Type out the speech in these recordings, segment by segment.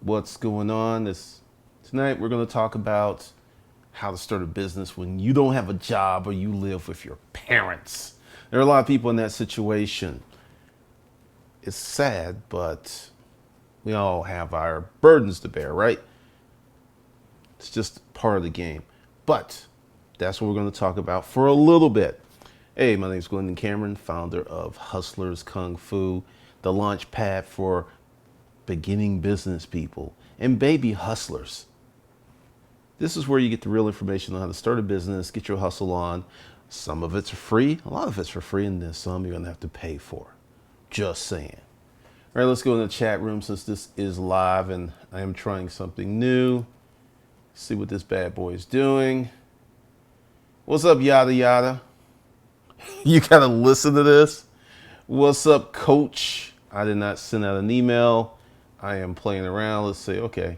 What's going on? Tonight we're going to talk about how to start a business when you don't have a job or you live with your parents. There are a lot of people in that situation. It's sad, but we all have our burdens to bear, right? It's just part of the game. But that's what we're going to talk about for a little bit. Hey, my name is Glendon Cameron, founder of Hustlers Kung Fu, the launch pad for beginning business people and baby hustlers. This is where you get the real information on how to start a business, get your hustle on. Some of it's free, a lot of it's for free, and then some you're gonna have to pay for. Just saying. All right, let's go in the chat room since this is live and I am trying something new. See what this bad boy is doing. What's up, yada yada? You gotta listen to this. What's up, coach? I did not send out an email. I am playing around. Let's see. Okay.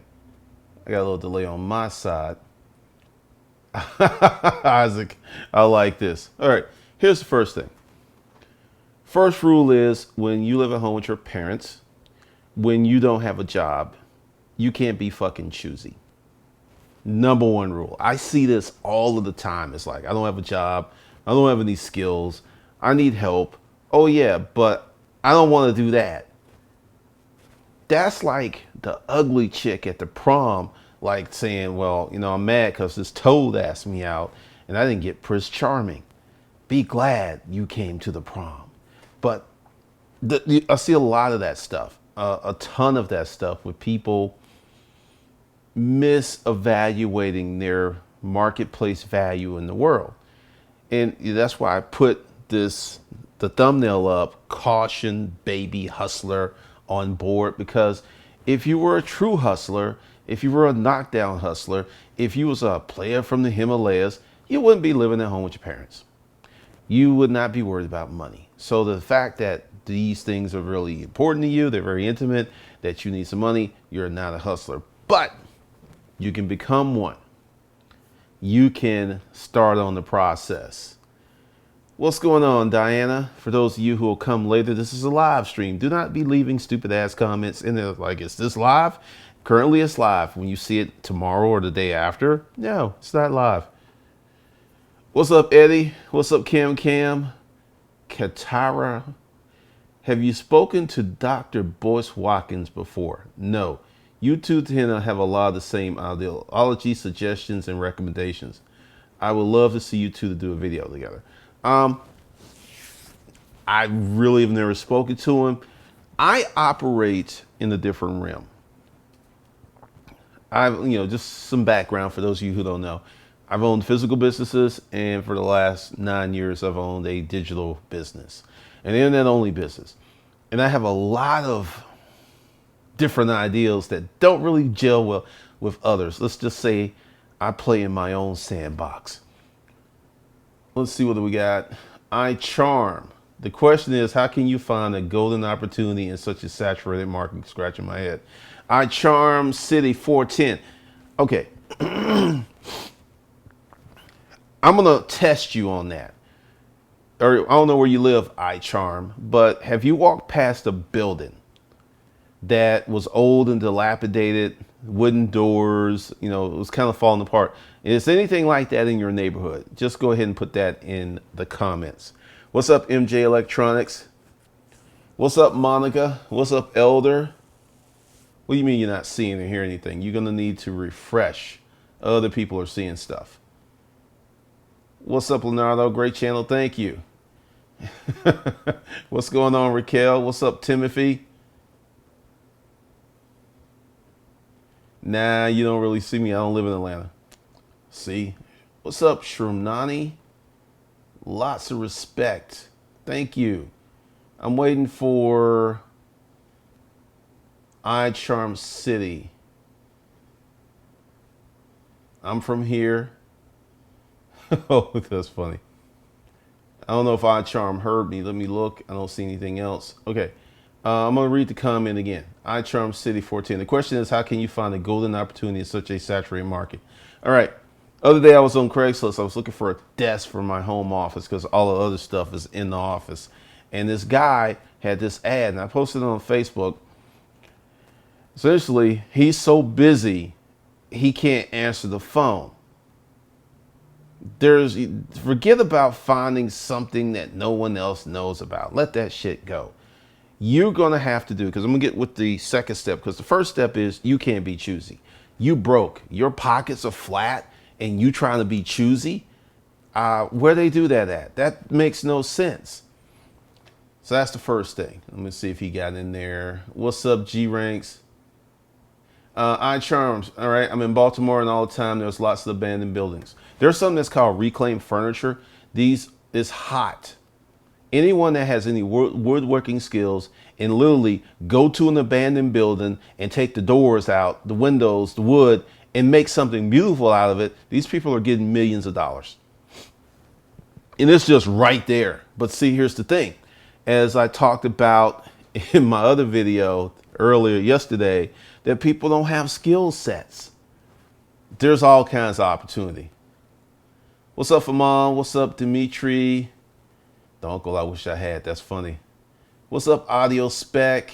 I got a little delay on my side. Isaac, I like this. All right. Here's the first thing. First rule is when you live at home with your parents, when you don't have a job, you can't be fucking choosy. Number one rule. I see this all of the time. It's like, I don't have a job. I don't have any skills. I need help. Oh, yeah, but I don't want to do that. That's like the ugly chick at the prom, like saying, well, I'm mad because this toad asked me out and I didn't get Prince Charming. Be glad you came to the prom. But I see a lot of that stuff, a ton of that stuff with people misevaluating their marketplace value in the world. And that's why I put the thumbnail up, caution baby hustler on board, because if you were a true hustler, if you were a knockdown hustler, if you was a player from the Himalayas, you wouldn't be living at home with your parents. You would not be worried about money. So the fact that these things are really important to you, they're very intimate, that you need some money, you're not a hustler. But you can become one. You can start on the process. What's going on, Diana? For those of you who will come later, this is a live stream. Do not be leaving stupid ass comments in there like, is this live? Currently it's live. When you see it tomorrow or the day after, no, it's not live. What's up, Eddie? What's up, Cam? Katara? Have you spoken to Dr. Boyce Watkins before? No. You two tend to have a lot of the same ideology, suggestions, and recommendations. I would love to see you two to do a video together. I really have never spoken to him. I operate in a different realm. Just some background for those of you who don't know. I've owned physical businesses, and for the last 9 years, I've owned a digital business, an internet-only business. And I have a lot of different ideals that don't really gel well with others. Let's just say I play in my own sandbox. Let's see what we got. I charm. The question is, how can you find a golden opportunity in such a saturated market? Scratching my head. I charm City 410. Okay. I'm going to test you on that. Or I don't know where you live, I charm, but have you walked past a building that was old and dilapidated, wooden doors, it was kind of falling apart? Is anything like that in your neighborhood? Just go ahead and put that in the comments. What's up, MJ Electronics? What's up, Monica? What's up, Elder? What do you mean you're not seeing or hearing anything? You're going to need to refresh. Other people are seeing stuff. What's up, Leonardo? Great channel. Thank you. What's going on, Raquel? What's up, Timothy? Nah, you don't really see me. I don't live in Atlanta. See? What's up, Shrumnani? Lots of respect. Thank you. I'm waiting for I Charm City. I'm from here. Oh, that's funny. I don't know if I Charm heard me. Let me look. I don't see anything else. Okay. I'm going to read the comment again. I Charm City 14. The question is, how can you find a golden opportunity in such a saturated market? All right. Other day I was on Craigslist. I was looking for a desk for my home office because all the other stuff is in the office. And this guy had this ad, and I posted it on Facebook. Essentially, he's so busy, he can't answer the phone. Forget about finding something that no one else knows about. Let that shit go. You're going to have to do, because I'm going to get with the second step, because the first step is you can't be choosy. You broke. Your pockets are flat and you trying to be choosy. Where they do that at? That makes no sense. So that's the first thing. Let me see if he got in there. What's up, G Ranks? iCharms. All right. I'm in Baltimore, and all the time there's lots of abandoned buildings. There's something that's called reclaimed furniture. These is hot. Anyone that has any woodworking skills and literally go to an abandoned building and take the doors out, the windows, the wood, and make something beautiful out of it, these people are getting millions of dollars. And it's just right there. But see, here's the thing. As I talked about in my other video earlier yesterday, that people don't have skill sets. There's all kinds of opportunity. What's up, Aman? What's up, Dimitri? The uncle I wish I had. That's funny. What's up, Audio Spec?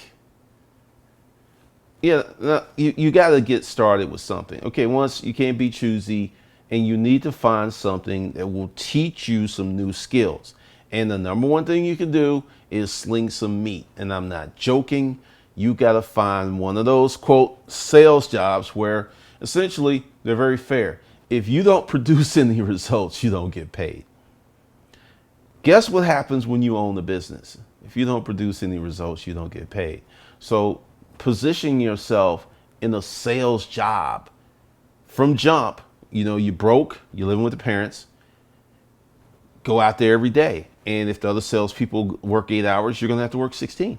Yeah, you got to get started with something. Okay, once you can't be choosy, and you need to find something that will teach you some new skills. And the number one thing you can do is sling some meat. And I'm not joking. You got to find one of those, quote, sales jobs where essentially they're very fair. If you don't produce any results, you don't get paid. Guess what happens when you own a business? If you don't produce any results, you don't get paid. So position yourself in a sales job from jump. You know, you broke, you're living with the parents, go out there every day. And if the other salespeople work 8 hours, you're going to have to work 16.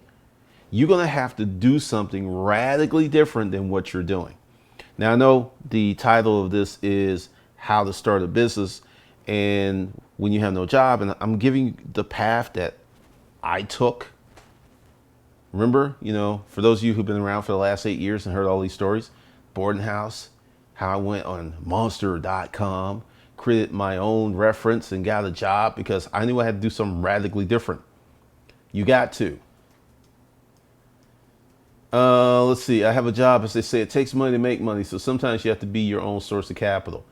You're going to have to do something radically different than what you're doing. Now, I know the title of this is How to Start a Business and when you have no job. And I'm giving you the path that I took. Remember, you know, for those of you who've been around for the last 8 years and heard all these stories, boarding house, how I went on monster.com, created my own reference and got a job because I knew I had to do something radically different. You got to. Let's see. I have a job, as they say, it takes money to make money. So sometimes you have to be your own source of capital.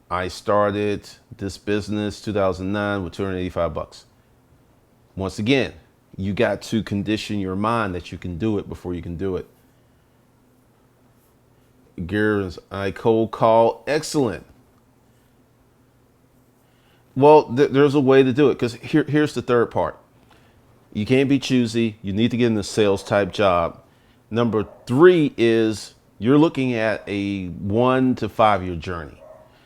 I started this business 2009 with $285. Once again, you got to condition your mind that you can do it before you can do it. Gears, I cold call. Excellent. Well, there's a way to do it, because here's the third part. You can't be choosy. You need to get in a sales type job. Number 3 is you're looking at a 1 to 5 year journey.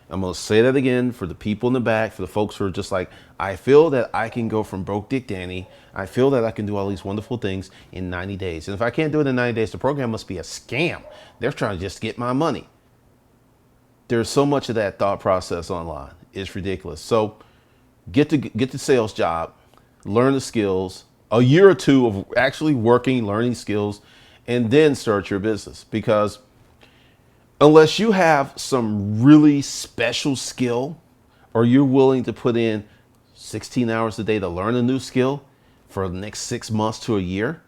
I'm going to say that again for the people in the back, for the folks who are just like, I feel that I can go from broke Dick Danny. I feel that I can do all these wonderful things in 90 days. And if I can't do it in 90 days, the program must be a scam. They're trying to just get my money. There's so much of that thought process online. It's ridiculous. So get the sales job, learn the skills, a year or two of actually working, learning skills, and then start your business. Because unless you have some really special skill, or you're willing to put in 16 hours a day to learn a new skill for the next 6 months to a year,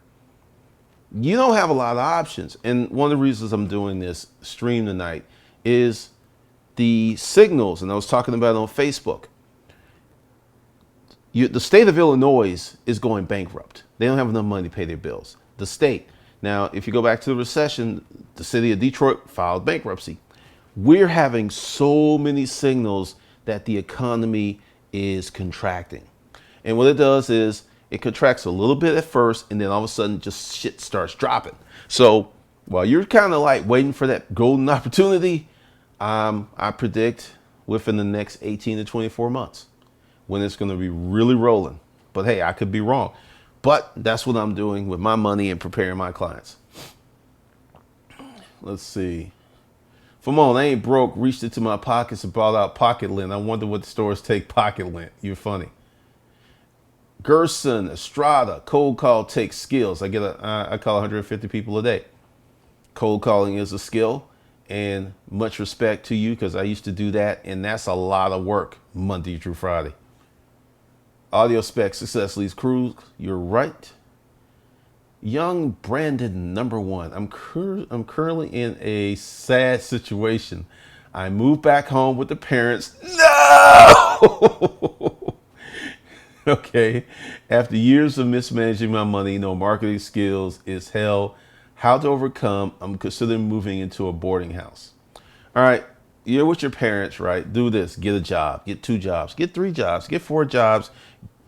you don't have a lot of options. And one of the reasons I'm doing this stream tonight is the signals, and I was talking about it on Facebook. The state of Illinois is going bankrupt. They don't have enough money to pay their bills. The state. Now, if you go back to the recession, the city of Detroit filed bankruptcy. We're having so many signals that the economy is contracting. And what it does is it contracts a little bit at first, and then all of a sudden just shit starts dropping. So while you're kind of like waiting for that golden opportunity, I predict within the next 18 to 24 months when it's going to be really rolling. But hey, I could be wrong. But that's what I'm doing with my money and preparing my clients. Let's see. Famone, I ain't broke. Reached into my pockets and brought out pocket lint. I wonder what the stores take pocket lint. You're funny. Gerson, Estrada, cold call takes skills. I call 150 people a day. Cold calling is a skill, and much respect to you, because I used to do that, and that's a lot of work Monday through Friday. Audio Spec, success leads crews. You're right. Young Brandon, number one. I'm currently in a sad situation. I moved back home with the parents. No! Okay. After years of mismanaging my money, no marketing skills is hell. How to overcome? I'm considering moving into a boarding house. All right. You're with your parents, right? Do this. Get a job. Get 2 jobs. Get 3 jobs. Get 4 jobs.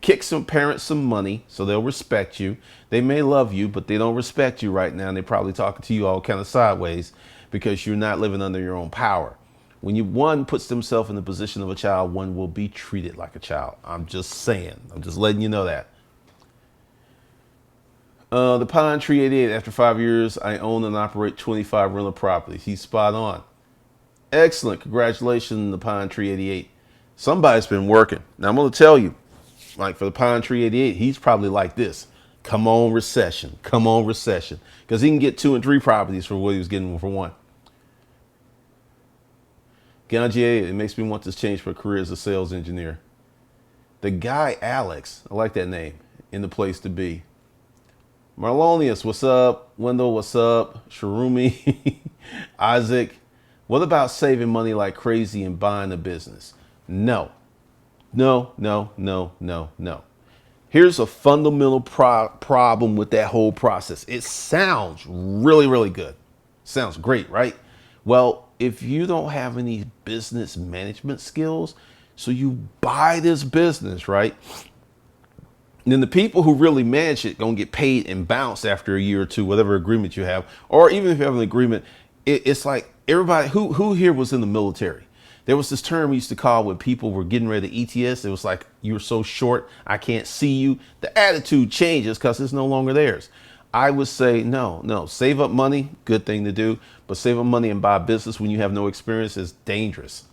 Kick some parents some money so they'll respect you. They may love you, but they don't respect you right now. And they're probably talking to you all kind of sideways because you're not living under your own power. When one puts themselves in the position of a child, one will be treated like a child. I'm just saying. I'm just letting you know that. The Pine Tree 88. After 5 years, I own and operate 25 rental properties. He's spot on. Excellent. Congratulations, the Pine Tree 88. Somebody's been working. Now, I'm going to tell you, like for the Pine Tree 88, he's probably like this. Come on, recession. Come on, recession. Because he can get 2 and 3 properties for what he was getting for one. Ganjier, it makes me want to change for a career as a sales engineer. The guy, Alex, I like that name, in the place to be. Marlonius, what's up? Wendell, what's up? Sharumi, Isaac, what about saving money like crazy and buying a business? No, no, no, no, no, no. Here's a fundamental problem with that whole process. It sounds really, really good. Sounds great, right? Well, if you don't have any business management skills, so you buy this business, right? Then the people who really manage it gonna get paid and bounce after a year or two, whatever agreement you have, or even if you have an agreement, it's like everybody who here was in the military. There was this term we used to call when people were getting ready to ETS. It was like, you're so short, I can't see you. The attitude changes because it's no longer theirs. I would say, no, save up money, good thing to do, but save up money and buy a business when you have no experience is dangerous.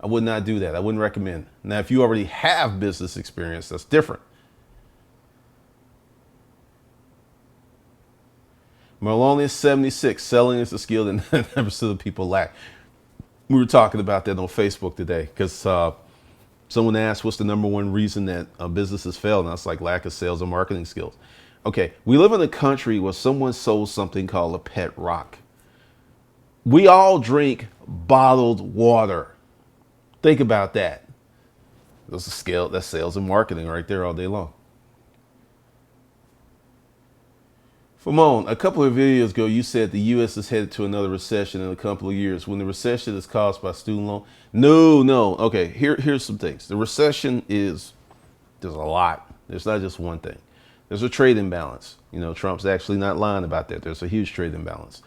I would not do that. I wouldn't recommend. Now, if you already have business experience, that's different. Maloney 76, selling is a skill that 9% of people lack. We were talking about that on Facebook today because someone asked what's the number one reason that businesses fail, and that's like lack of sales and marketing skills. Okay, we live in a country where someone sold something called a pet rock. We all drink bottled water. Think about that. That's a skill, that's sales and marketing right there all day long. Ramon, a couple of videos ago, you said the U.S. is headed to another recession in a couple of years. When the recession is caused by student loan, no. Okay, here's some things. The recession there's a lot. There's not just one thing. There's a trade imbalance. You know, Trump's actually not lying about that. There's a huge trade imbalance.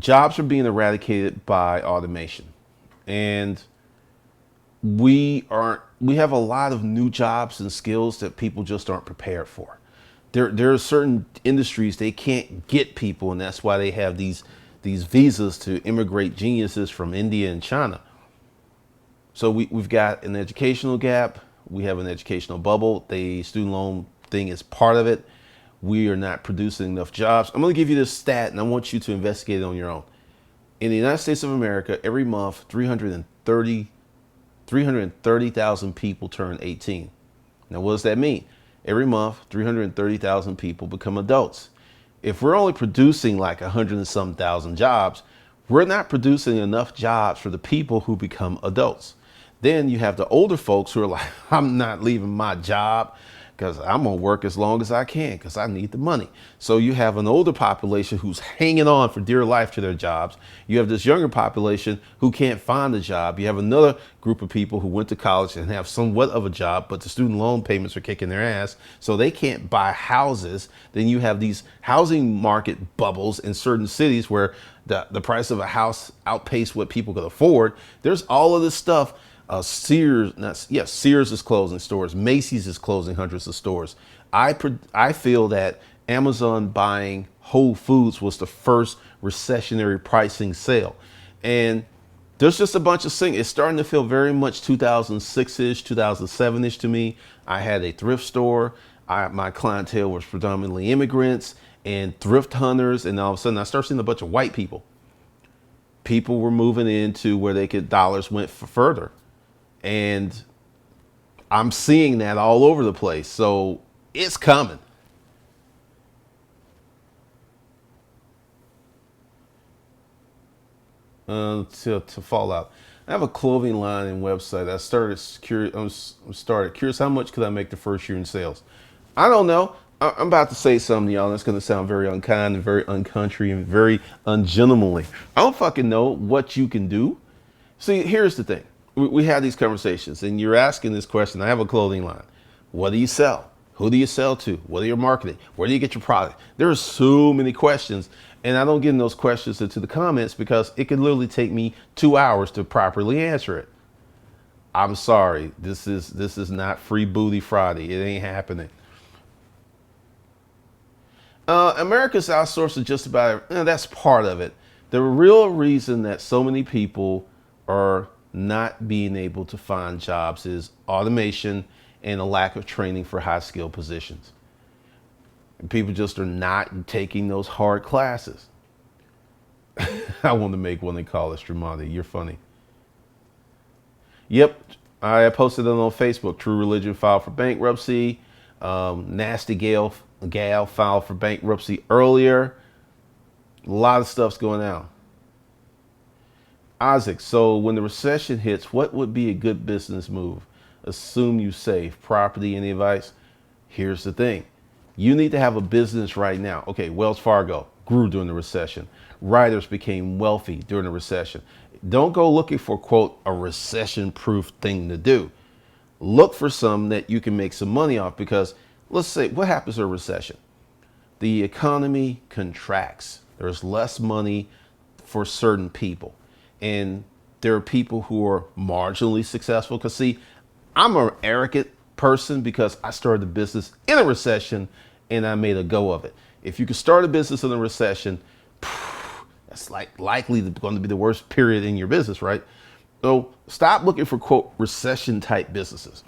Jobs are being eradicated by automation, and we have a lot of new jobs and skills that people just aren't prepared for. There are certain industries they can't get people, and that's why they have these visas to immigrate geniuses from India and China. So we've got an educational gap. We have an educational bubble. The student loan thing is part of it. We are not producing enough jobs. I'm going to give you this stat, and I want you to investigate it on your own. In the United States of America, every month, 330,000 people turn 18. Now, what does that mean? Every month, 330,000 people become adults. If we're only producing like 100 and some thousand jobs, we're not producing enough jobs for the people who become adults. Then you have the older folks who are like, I'm not leaving my job because I'm going to work as long as I can because I need the money. So you have an older population who's hanging on for dear life to their jobs. You have this younger population who can't find a job. You have another group of people who went to college and have somewhat of a job, but the student loan payments are kicking their ass, so they can't buy houses. Then you have these housing market bubbles in certain cities where the price of a house outpaced what people could afford. There's all of this stuff. Sears is closing stores. Macy's is closing hundreds of stores. I feel that Amazon buying Whole Foods was the first recessionary pricing sale. And there's just a bunch of things. It's starting to feel very much 2006-ish, 2007-ish to me. I had a thrift store. My clientele was predominantly immigrants and thrift hunters. And all of a sudden I started seeing a bunch of white people. People were moving into where dollars went further. And I'm seeing that all over the place. So it's coming. to fall out. I have a clothing line and website. I started curious. Started curious. How much could I make the first year in sales? I don't know. I'm about to say something, y'all. That's going to sound very unkind and very uncountry and very ungentlemanly. I don't fucking know what you can do. See, here's the thing. We have these conversations, and you're asking this question. I have a clothing line. What do you sell? Who do you sell to? What are your marketing? Where do you get your product? There are so many questions, and I don't get in those questions into the comments because it could literally take me 2 hours to properly answer it. I'm sorry. This is not Free Booty Friday. It ain't happening. America's outsourcing just about, that's part of it. The real reason that so many people are not being able to find jobs is automation and a lack of training for high skill positions. People just are not taking those hard classes. I want to make one they call it Stramati. You're funny. Yep, I posted it on Facebook. True Religion filed for bankruptcy. Nasty Gal filed for bankruptcy earlier. A lot of stuff's going on. Isaac, so when the recession hits, what would be a good business move? Assume you save. Property, any advice? Here's the thing. You need to have a business right now. Okay, Wells Fargo grew during the recession. Writers became wealthy during the recession. Don't go looking for, quote, a recession-proof thing to do. Look for some that you can make some money off because, let's say, what happens in a recession? The economy contracts. There's less money for certain people. And there are people who are marginally successful. Because, see, I'm an arrogant person because I started a business in a recession and I made a go of it. If you can start a business in a recession, that's likely going to be the worst period in your business, right? So stop looking for, quote, recession type businesses.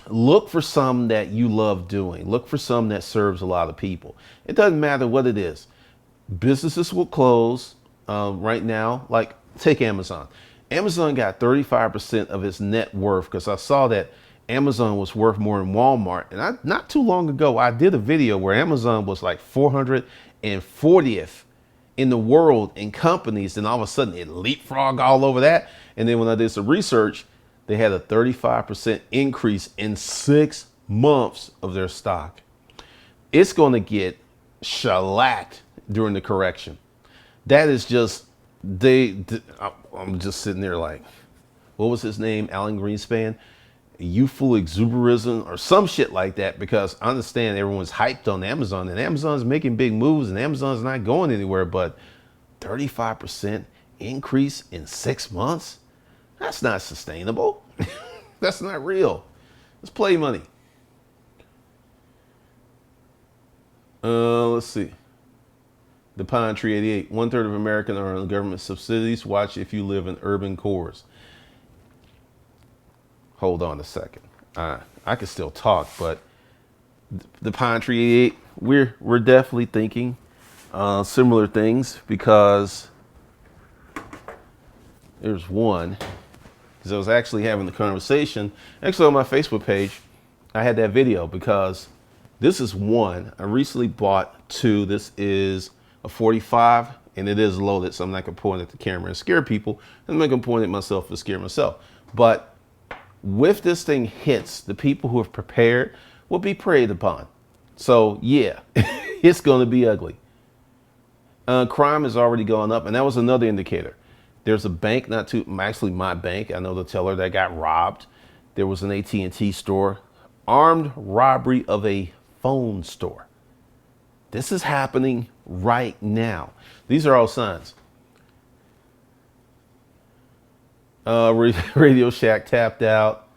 Look for some that you love doing. Look for some that serves a lot of people. It doesn't matter what it is. Businesses will close right now. Like take Amazon. Amazon got 35% of its net worth because I saw that Amazon was worth more than Walmart. And not too long ago, I did a video where Amazon was like 440th in the world in companies. And all of a sudden it leapfrogged all over that. And then when I did some research, they had a 35% increase in 6 months of their stock. It's going to get shellacked during the correction. That is just, I'm just sitting there like, what was his name? Alan Greenspan? Youthful exuberism or some shit like that, because I understand everyone's hyped on Amazon and Amazon's making big moves and Amazon's not going anywhere, but 35% increase in 6 months? That's not sustainable. That's not real. Let's play money. Let's see. The Pine Tree 88. 1/3 of Americans are on government subsidies. Watch if you live in urban cores. Hold on a second. I can still talk, but the Pine Tree 88, we're definitely thinking similar things, because there's one. Because I was actually having the conversation, actually on my Facebook page, I had that video because this is one. I recently bought two. This is a 45 and it is loaded, so I'm not gonna point at the camera and scare people. I'm not gonna point at myself and scare myself. But if this thing hits, the people who have prepared will be preyed upon. So yeah, it's gonna be ugly. Crime has already gone up, and that was another indicator. There's a bank, actually my bank, I know the teller that got robbed. There was an AT&T store, armed robbery of a phone store. This is happening right now. These are all signs. Radio Shack tapped out.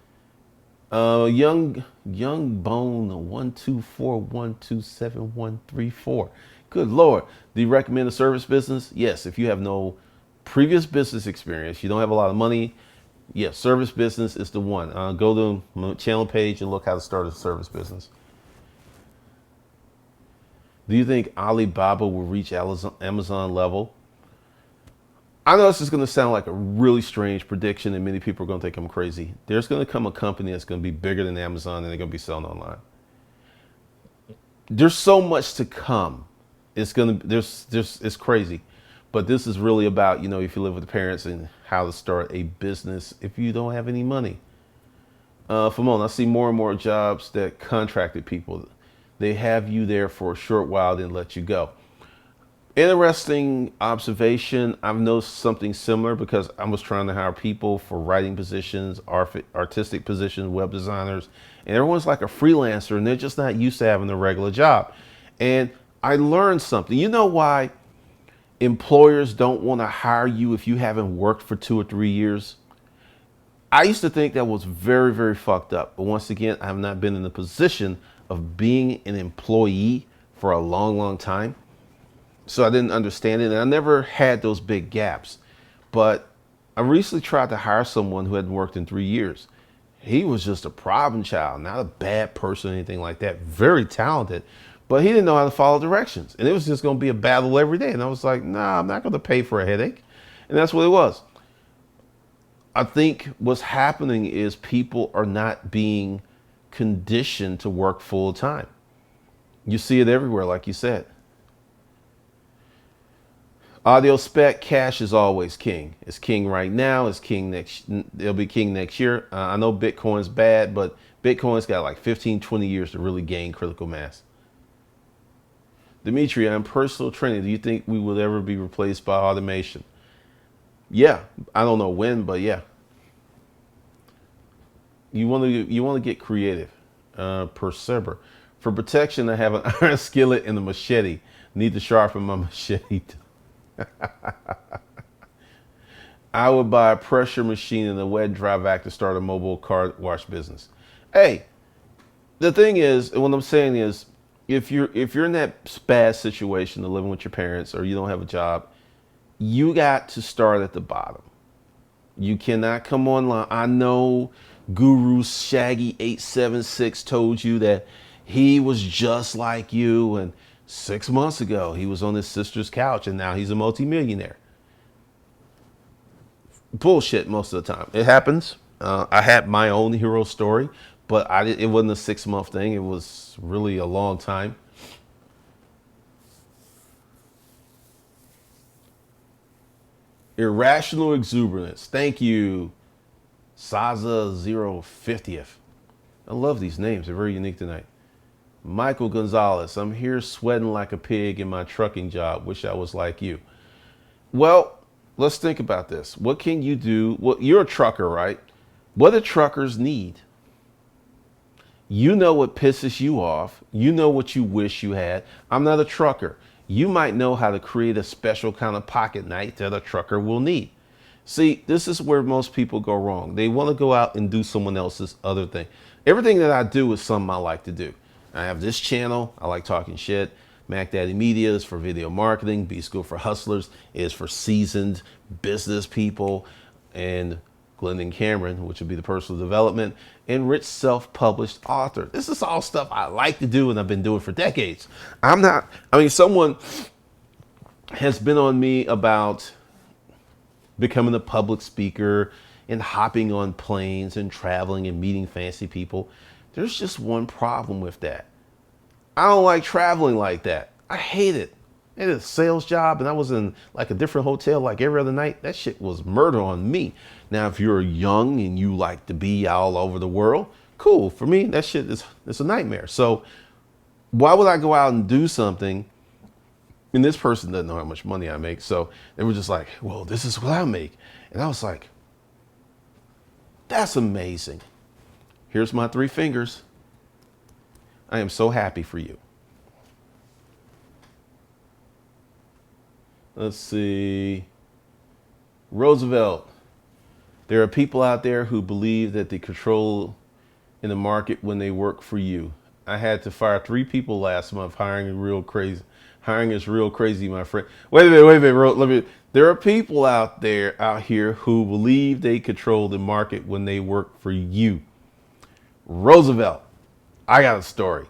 Young Bone 124127134. Good Lord. Do you recommend a service business? Yes, if you have no previous business experience, you don't have a lot of money, yes, service business is the one. Go to my channel page and look how to start a service business. Do you think Alibaba will reach Amazon level? I know this is going to sound like a really strange prediction and many people are going to think I'm crazy. There's going to come a company that's going to be bigger than Amazon and they're going to be selling online. There's so much to come. It's going to, it's crazy. But this is really about, if you live with the parents and how to start a business if you don't have any money. Famone, I see more and more jobs that contracted people. They have you there for a short while, then let you go. Interesting observation. I've noticed something similar because I was trying to hire people for writing positions, artistic positions, web designers, and everyone's like a freelancer and they're just not used to having a regular job. And I learned something. You know why employers don't want to hire you if you haven't worked for 2 or 3 years? I used to think that was very, very fucked up. But once again, I have not been in the position of being an employee for a long, long time. So I didn't understand it. And I never had those big gaps. But I recently tried to hire someone who hadn't worked in 3 years. He was just a problem child, not a bad person or anything like that. Very talented. But he didn't know how to follow directions. And it was just going to be a battle every day. And I was like, nah, I'm not going to pay for a headache. And that's what it was. I think what's happening is people are not being conditioned to work full time. You see it everywhere, like you said. Audio spec, cash is always king. It's king right now. It's king next. It'll be king next year. I know Bitcoin's bad, but Bitcoin's got like 15, 20 years to really gain critical mass. Dimitri, I'm personal training. Do you think we will ever be replaced by automation? Yeah, I don't know when, but yeah. You want to get creative. Persever. For protection, I have an iron skillet and a machete. Need to sharpen my machete. I would buy a pressure machine and a wet dry vac to start a mobile car wash business. Hey, the thing is, what I'm saying is, if you're in that bad situation of living with your parents or you don't have a job, you got to start at the bottom. You cannot come online. I know Guru Shaggy 876 told you that he was just like you, and 6 months ago he was on his sister's couch and now he's a multimillionaire. Bullshit most of the time. It happens. I had my own hero story, but it wasn't a 6 month thing. It was really a long time. Irrational exuberance. Thank you, Saza 050th. I love these names. They're very unique tonight. Michael Gonzalez. I'm here sweating like a pig in my trucking job. Wish I was like you. Well, let's think about this. What can you do? Well, you're a trucker, right? What do truckers need? You know what pisses you off. You know what you wish you had. I'm not a trucker. You might know how to create a special kind of pocket knife that a trucker will need. See, this is where most people go wrong. They want to go out and do someone else's other thing. Everything that I do is something I like to do. I have this channel. I like talking shit. Mac Daddy Media is for video marketing. B School for Hustlers is for seasoned business people. And Glendon Cameron, which would be the personal development, and rich self-published author. This is all stuff I like to do and I've been doing for decades. Someone has been on me about becoming a public speaker and hopping on planes and traveling and meeting fancy people. There's just one problem with that. I don't like traveling like that. I hate it. I had a sales job and I was in like a different hotel like every other night. That shit was murder on me. Now, if you're young and you like to be all over the world, cool. For me, that shit it's a nightmare. So why would I go out and do something? And this person doesn't know how much money I make. So they were just like, well, this is what I make. And I was like, that's amazing. Here's my 3 fingers. I am so happy for you. Let's see. Roosevelt. There are people out there who believe that they control in the market when they work for you. I had to fire 3 people last month. Hiring is real crazy. Hiring is real crazy, my friend. Wait a minute. There are people out here who believe they control the market when they work for you. Roosevelt. I got a story.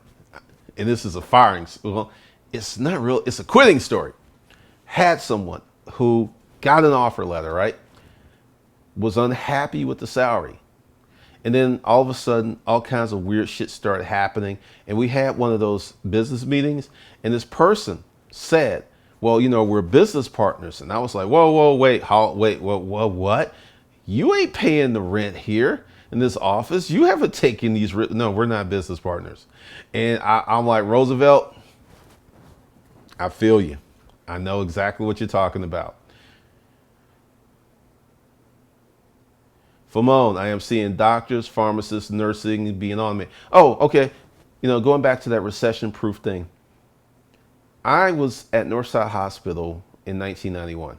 And this is a firing. Well, it's not real. It's a quitting story. Had someone who got an offer letter, right? Was unhappy with the salary. And then all of a sudden, all kinds of weird shit started happening. And we had one of those business meetings. And this person said, well, we're business partners. And I was like, whoa, whoa, wait, whoa, what? You ain't paying the rent here in this office. You haven't taken these. No, we're not business partners. And I'm like, Roosevelt, I feel you. I know exactly what you're talking about. Famone, I am seeing doctors, pharmacists, nursing being on me. Oh, okay. Going back to that recession proof thing. I was at Northside Hospital in 1991.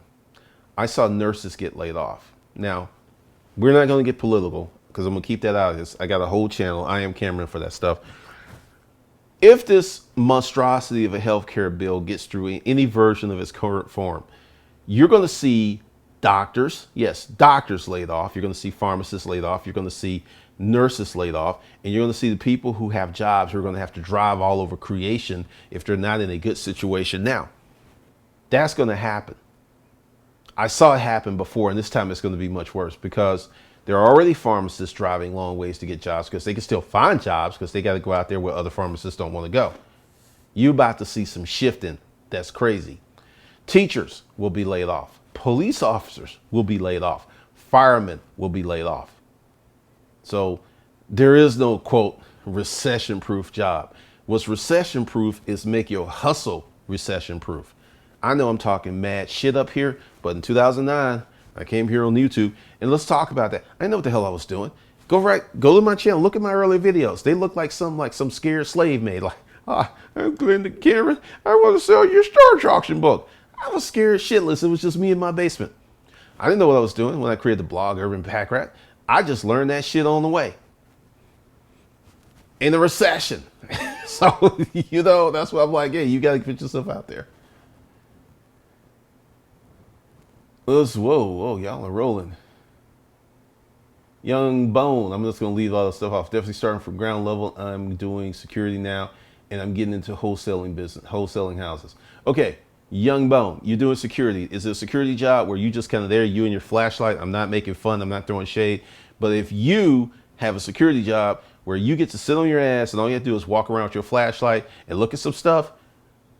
I saw nurses get laid off. Now, we're not going to get political because I'm going to keep that out of this. I got a whole channel. I am Cameron for that stuff. If this monstrosity of a healthcare bill gets through in any version of its current form, you're going to see doctors, yes, doctors laid off. You're going to see pharmacists laid off. You're going to see nurses laid off. And you're going to see the people who have jobs who are going to have to drive all over creation if they're not in a good situation now. That's going to happen. I saw it happen before, and this time it's going to be much worse because there are already pharmacists driving long ways to get jobs because they can still find jobs because they got to go out there where other pharmacists don't want to go. You're about to see some shifting that's crazy. Teachers will be laid off. Police officers will be laid off. Firemen will be laid off. So there is no, quote, recession-proof job. What's recession-proof is make your hustle recession-proof. I know I'm talking mad shit up here, but in 2009, I came here on YouTube, and let's talk about that. I know what the hell I was doing. Go to my channel, look at my early videos. They look like some scared slave maid. Like, I'm Glenda Cameron. I want to sell your storage auction book. I was scared shitless. It was just me in my basement. I didn't know what I was doing when I created the blog Urban Pack Rat. I just learned that shit on the way. In the recession. So, that's why I'm like, hey, you got to put yourself out there. Whoa, y'all are rolling. Young Bone, I'm just going to leave all the stuff off. Definitely starting from ground level. I'm doing security now, and I'm getting into wholesaling business, wholesaling houses. Okay, Young Bone, you're doing security. Is it a security job where you just kind of there, you and your flashlight? I'm not making fun. I'm not throwing shade. But if you have a security job where you get to sit on your ass and all you have to do is walk around with your flashlight and look at some stuff,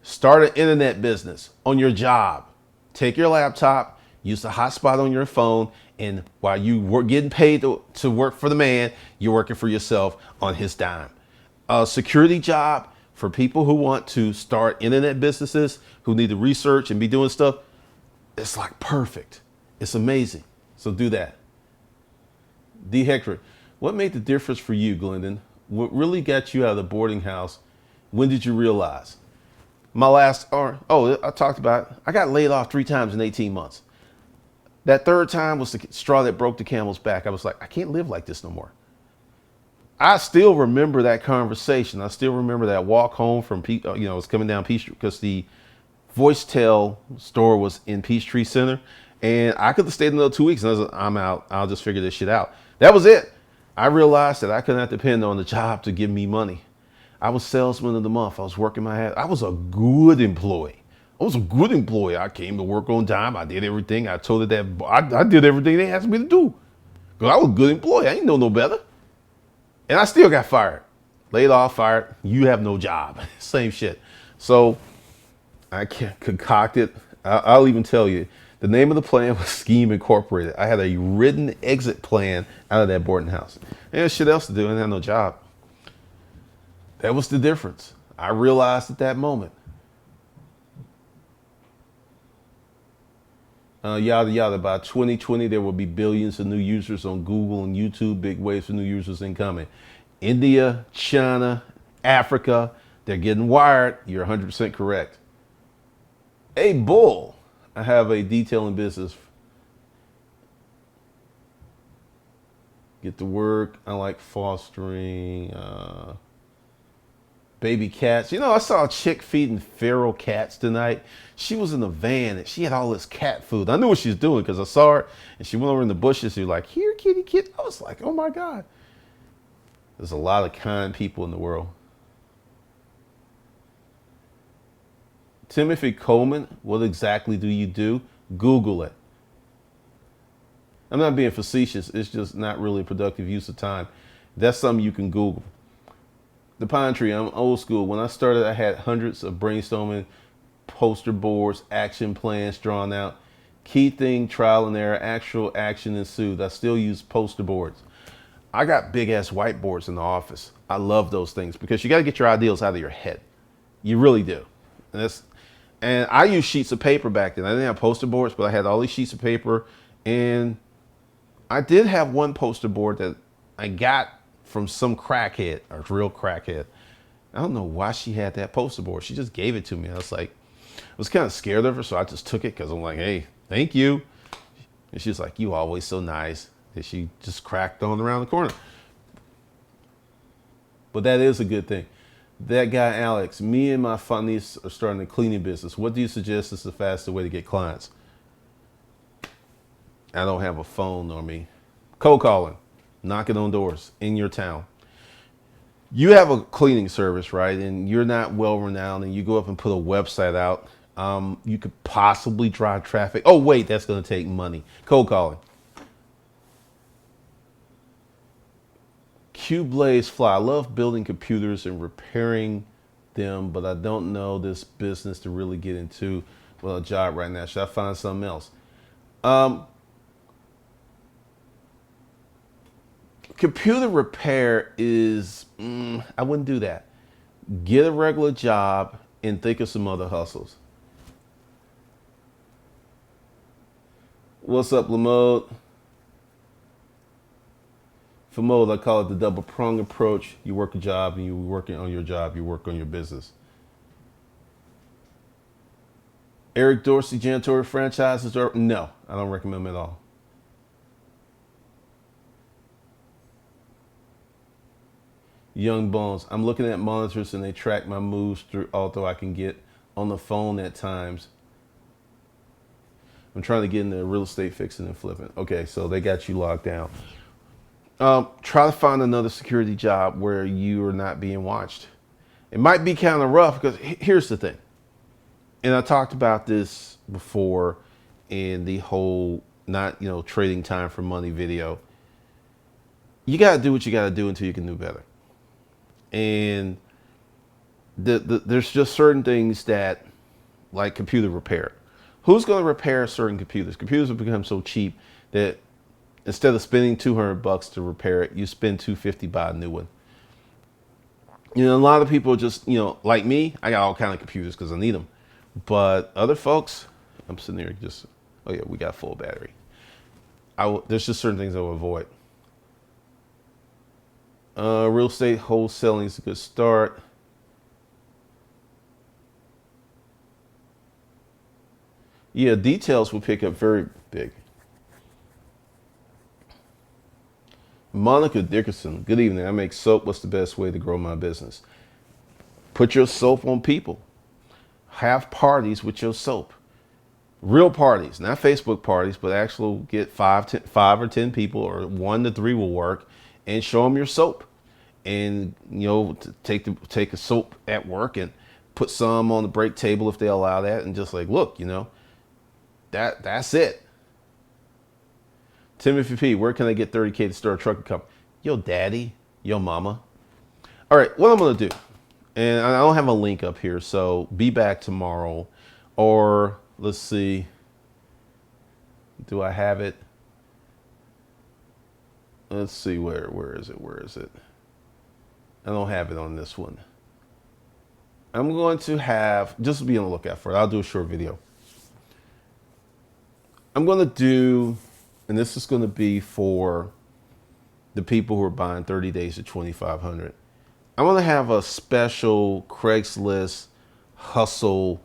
start an internet business on your job. Take your laptop, use the hotspot on your phone, and while you were getting paid to work for the man, you're working for yourself on his dime. A security job for people who want to start internet businesses, who need to research and be doing stuff, it's like perfect. It's amazing. So do that. D. Hector, what made the difference for you, Glendon? What really got you out of the boarding house? When did you realize? I talked about it. I got laid off 3 times in 18 months. That third time was the straw that broke the camel's back. I was like, I can't live like this no more. I still remember that conversation. I still remember that walk home from, I was coming down Peachtree because the Voicetail store was in Peachtree Center. And I could have stayed another 2 weeks and I was like, I'm out. I'll just figure this shit out. That was it. I realized that I could not depend on the job to give me money. I was salesman of the month. I was working my ass. I was a good employee. I came to work on time. I did everything. I told it that I did everything they asked me to do. Because I was a good employee. I ain't know no better. And I still got fired. Laid off, fired. You have no job. Same shit. So I concocted. I'll even tell you. The name of the plan was Scheme Incorporated. I had a written exit plan out of that boarding house. And there's shit else to do. I didn't have no job. That was the difference. I realized at that moment. Yada yada. By 2020, there will be billions of new users on Google and YouTube. Big waves of new users incoming. India, China, Africa, they're getting wired. You're 100% correct. Hey, Bull, I have a detailing business. Get to work. I like fostering baby cats. I saw a chick feeding feral cats tonight. She was in the van and she had all this cat food. I knew what she was doing because I saw her and she went over in the bushes. She was like, here, kitty, kitty. I was like, oh my God. There's a lot of kind people in the world. Timothy Coleman, what exactly do you do? Google it. I'm not being facetious. It's just not really productive use of time. That's something you can Google. The Pine Tree, I'm old school. When I started, I had hundreds of brainstorming poster boards, action plans drawn out. Key thing, trial and error, actual action ensued. I still use poster boards. I got big ass whiteboards in the office. I love those things because you got to get your ideas out of your head. You really do. And I used sheets of paper back then. I didn't have poster boards, but I had all these sheets of paper. And I did have one poster board that I got from some crackhead, a real crackhead. I don't know why she had that poster board. She just gave it to me. I was kind of scared of her, so I just took it because I'm like, hey, thank you. And she was like, you always so nice. And she just cracked on around the corner. But that is a good thing. That guy, Alex, me and my funnies are starting a cleaning business. What do you suggest is the fastest way to get clients? I don't have a phone on me. Cold calling, knocking on doors in your town. You have a cleaning service, right? And you're not well renowned and you go up and put a website out. You could possibly drive traffic. Oh, wait, that's going to take money. Cold calling. Q-Blaze Fly. I love building computers and repairing them, but I don't know this business to really get into. Well, a job right now. Should I find something else? Computer repair is, I wouldn't do that. Get a regular job and think of some other hustles. What's up, Lamode? For Mode, I call it the double prong approach. You work a job and you're working on your job, you work on your business. Eric Dorsey janitorial franchises? No, I don't recommend them at all. Young Bones. I'm looking at monitors and they track my moves through, although I can get on the phone at times. I'm trying to get into real estate fixing and flipping. Okay, so they got you locked down. Try to find another security job where you are not being watched. It might be kind of rough because here's the thing. And I talked about this before in the whole not, trading time for money video. You got to do what you got to do until you can do better. And there's just certain things that, like computer repair. Who's going to repair certain computers? Computers have become so cheap that instead of spending $200 to repair it, you spend $250 buy a new one. A lot of people just, like me, I got all kind of computers because I need them. But other folks, I'm sitting there just, oh yeah, we got full battery. There's just certain things I will avoid. Real estate wholesaling is a good start. Yeah, details will pick up very big. Monica Dickerson, good evening. I make soap. What's the best way to grow my business? Put your soap on people. Have parties with your soap. Real parties, not Facebook parties, but actual get 5 or 10 people, or 1 to 3 will work, and show them your soap. And take a soap at work and put some on the break table if they allow that, and just like, look, that's it. Timothy P, where can I get 30K to start a trucking company? Yo daddy, yo mama. All right, what I'm gonna do, and I don't have a link up here, so be back tomorrow, or let's see, do I have it? Let's see, where is it? I don't have it on this one. I'm going to have, just be on the lookout for it. I'll do a short video. I'm going to do, and this is going to be for the people who are buying 30 days at 2,500. I'm going to have a special Craigslist hustle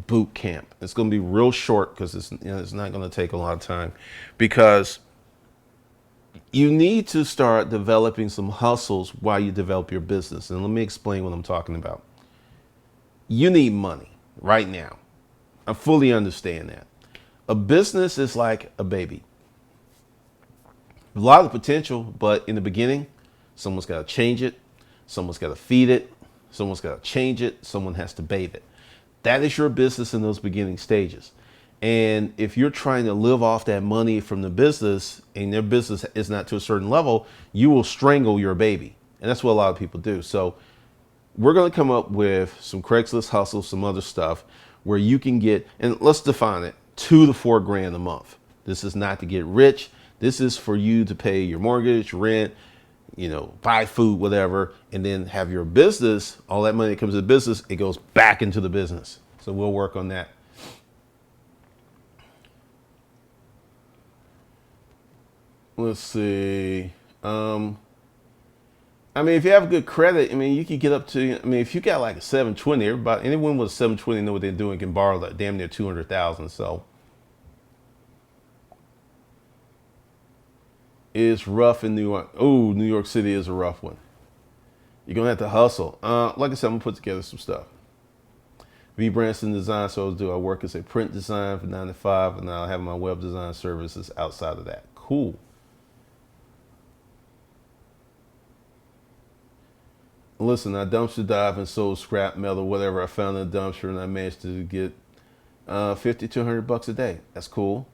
boot camp. It's going to be real short because it's not going to take a lot of time, because you need to start developing some hustles while you develop your business. And let me explain what I'm talking about. You need money right now. I fully understand that. A business is like a baby. A lot of potential, but in the beginning, someone's got to change it. Someone's got to feed it. Someone's got to change it. Someone has to bathe it. That is your business in those beginning stages. And if you're trying to live off that money from the business and their business is not to a certain level, you will strangle your baby. And that's what a lot of people do. So we're going to come up with some Craigslist hustles, some other stuff where you can get, and let's define it, 2 to 4 grand a month. This is not to get rich. This is for you to pay your mortgage, rent, buy food, whatever, and then have your business, all that money that comes to the business, it goes back into the business. So we'll work on that. Let's see. If you have good credit, you could get up to, if you got like a 720, anyone with a 720 know what they're doing can borrow like damn near 200,000. So it's rough in New York. Oh, New York City is a rough one. You're going to have to hustle. Like I said, I'm going to put together some stuff. V. Branson Design, I work as a print design for 9 to 5, and I'll have my web design services outside of that. Cool. Listen, I dumpster dive and sold scrap metal, whatever I found in the dumpster, and I managed to get 50 to 100 bucks a day. That's cool.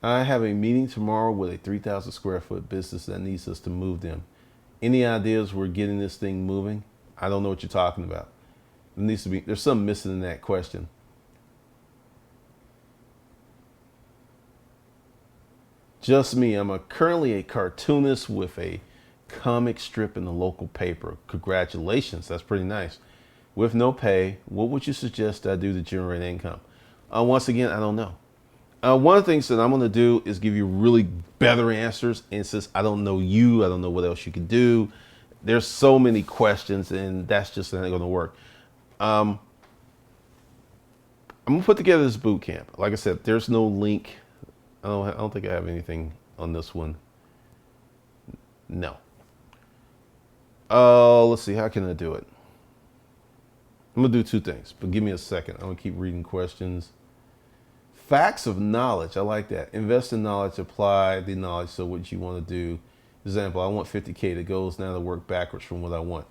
I have a meeting tomorrow with a 3,000 square foot business that needs us to move them. Any ideas we're getting this thing moving? I don't know what you're talking about. There's something missing in that question. Just me. I'm currently a cartoonist with a comic strip in the local paper. Congratulations. That's pretty nice. With no pay, what would you suggest I do to generate income? Once again, I don't know. One of the things that I'm going to do is give you really better answers. And since I don't know you, I don't know what else you can do. There's so many questions, and that's just not going to work. I'm going to put together this boot camp. Like I said, there's no link. I don't think I have anything on this one. No. Let's see. How can I do it? I'm going to do 2 things, but give me a second. I'm going to keep reading questions. Facts of knowledge. I like that. Invest in knowledge, apply the knowledge. So what you want to do. Example, I want 50K. The goal is now to work backwards from what I want.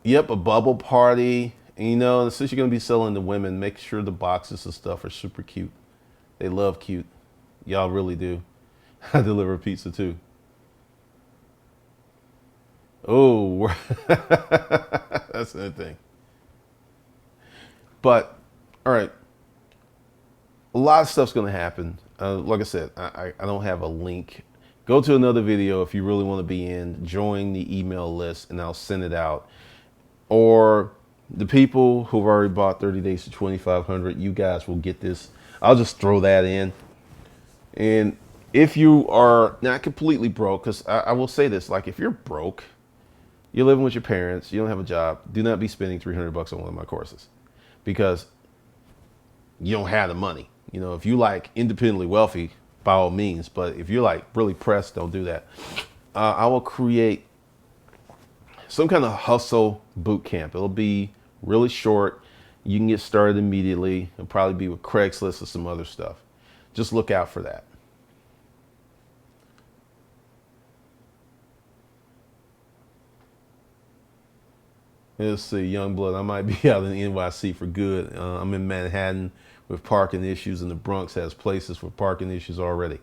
Yep, a bubble party. And since you're going to be selling to women, make sure the boxes and stuff are super cute. They love cute. Y'all really do. I deliver pizza too. Oh, that's the thing. But, all right. A lot of stuff's going to happen. Like I said, I don't have a link. Go to another video if you really want to be in. Join the email list, and I'll send it out. Or the people who've already bought 30 days to 2,500, you guys will get this. I'll just throw that in. And if you are not completely broke, because I will say this, like if you're broke, you're living with your parents, you don't have a job, do not be spending 300 bucks on one of my courses because you don't have the money. If you like independently wealthy, by all means, but if you're like really pressed, don't do that. I will create some kind of hustle boot camp. It'll be really short. You can get started immediately. It'll probably be with Craigslist or some other stuff. Just look out for that. Let's see, Youngblood. I might be out in the NYC for good. I'm in Manhattan with parking issues, and the Bronx has places for parking issues already.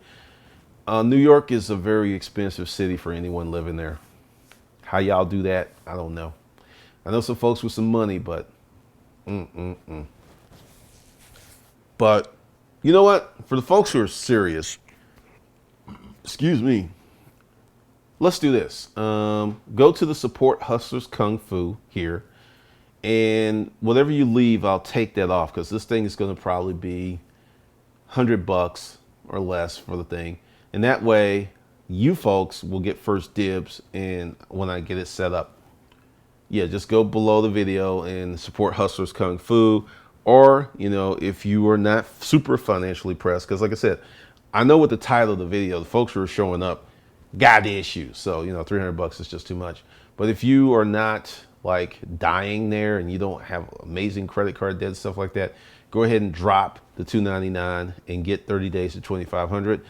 New York is a very expensive city for anyone living there. How y'all do that, I don't know. I know some folks with some money, but But you know what? For the folks who are serious, excuse me, let's do this. Go to the Support Hustlers Kung Fu here. And whatever you leave, I'll take that off because this thing is going to probably be $100 or less for the thing. And that way, you folks will get first dibs and when I get it set up. Yeah, just go below the video and support Hustlers Kung Fu. Or, if you are not super financially pressed, because like I said, I know with the title of the video, the folks who are showing up got the issues. So, $300 is just too much. But if you are not like dying there and you don't have amazing credit card debt and stuff like that, go ahead and drop the $299 and get 30 days to 2,500.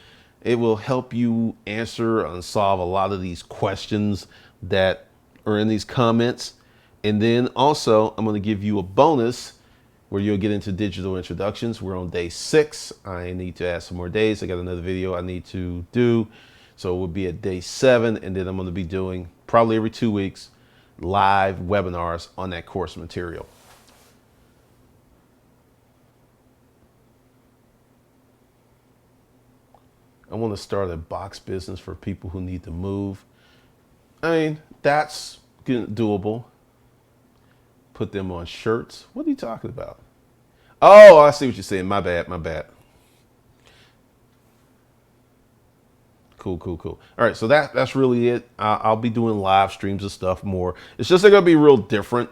It will help you answer and solve a lot of these questions that are in these comments. And then also I'm going to give you a bonus where you'll get into digital introductions. We're on day 6. I need to add some more days. I got another video I need to do. So we'll be at day 7, and then I'm going to be doing probably every 2 weeks live webinars on that course material. I want to start a box business for people who need to move. I mean, that's doable. Put them on shirts. What are you talking about? Oh, I see what you're saying. My bad. My bad. Cool, cool, cool. All right, so that's really it. I'll be doing live streams and stuff more. It's just they're gonna be real different,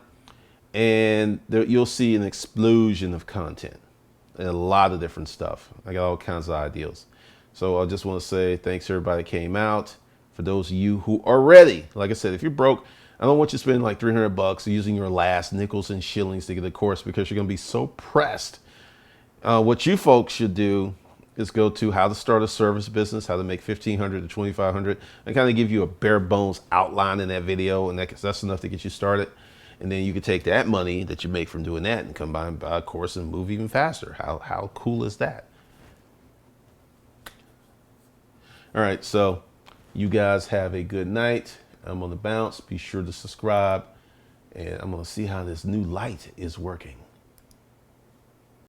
and you'll see an explosion of content and a lot of different stuff. I got all kinds of ideas. So I just want to say thanks to everybody that came out. For those of you who are ready, like I said, if you're broke, I don't want you to spend like $300 using your last nickels and shillings to get the course because you're gonna be so pressed. What you folks should do is go to how to start a service business, how to make 1,500 to 2,500, and kind of give you a bare bones outline in that video, and that's enough to get you started. And then you can take that money that you make from doing that and come by and buy a course and move even faster. How cool is that? All right, so you guys have a good night. I'm on the bounce. Be sure to subscribe, and I'm gonna see how this new light is working.